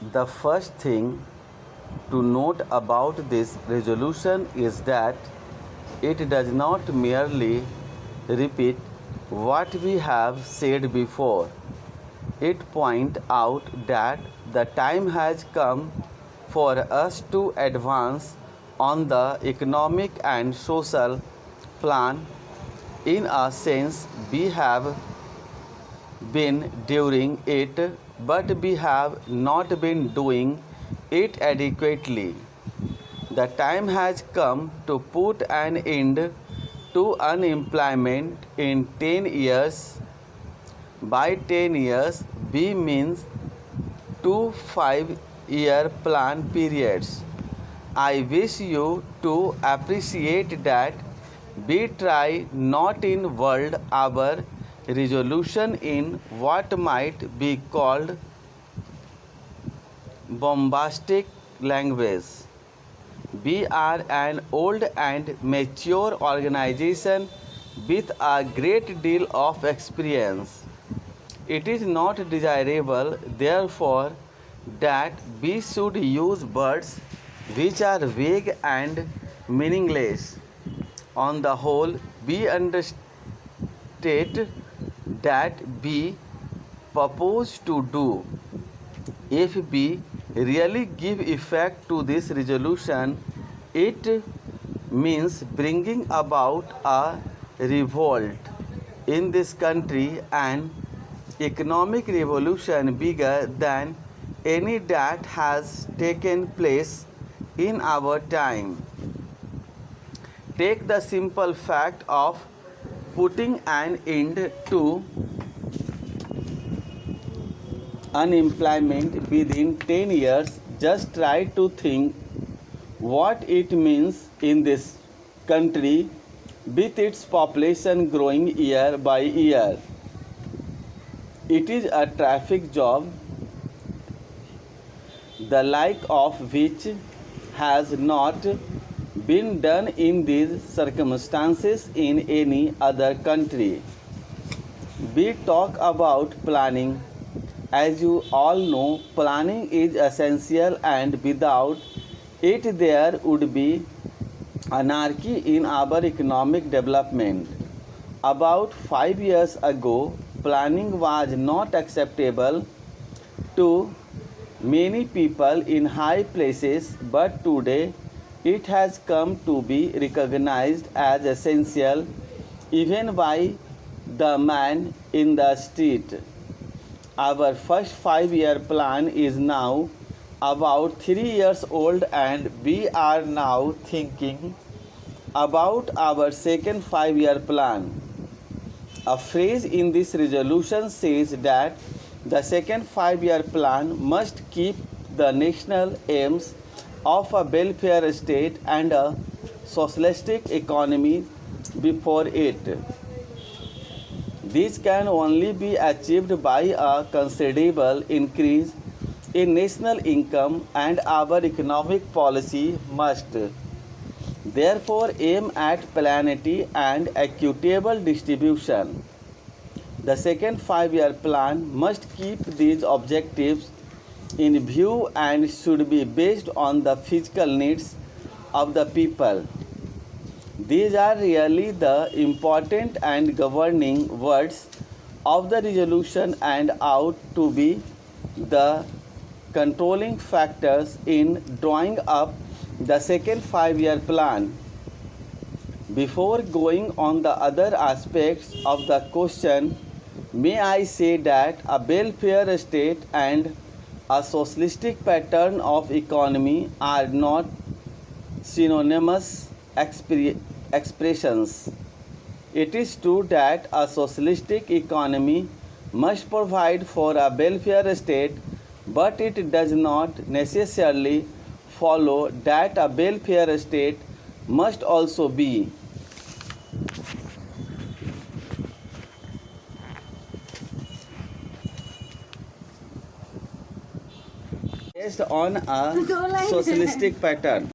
The first thing to note about this resolution is that it does not merely repeat what we have said before. It points out that the time has come for us to advance on the economic and social plan. In a sense, we have been during it, but we have not been doing it adequately. The time has come to put an end to unemployment in 10 years. By 10 years, we means 2 5-year plan periods. I wish you to appreciate that we try not in world our resolution in what might be called bombastic language. We are an old and mature organization with a great deal of experience. It is not desirable, therefore, that we should use words which are vague and meaningless. On the whole, we understate that we purpose to do. If we really give effect to this resolution, it means bringing about a revolt in this country, an economic revolution bigger than any that has taken place in our time. Take the simple fact of putting an end to unemployment within 10 years. Just try to think what it means in this country with its population growing year by year. It is a traffic job, the like of which has not been done in these circumstances in any other country. We talk about planning. As you all know, planning is essential, and without it there would be anarchy in our economic development. About 5 years ago, planning was not acceptable to many people in high places, but today it has come to be recognized as essential even by the man in the street. Our first 5-year plan is now about 3 years old, and we are now thinking about our second 5-year plan. A phrase in this resolution says that the second 5-year plan must keep the national aims of a welfare state and a socialistic economy before it. This can only be achieved by a considerable increase in national income, and our economic policy must therefore aim at planarity and equitable distribution. The second 5-year plan must keep these objectives in view and should be based on the physical needs of the people. These are really the important and governing words of the resolution and ought to be the controlling factors in drawing up the second 5-year plan. Before going on the other aspects of the question, may I say that a welfare state and a socialistic pattern of economy are not synonymous expressions. It is true that a socialistic economy must provide for a welfare state, but it does not necessarily follow that a welfare state must also be based on a socialistic pattern.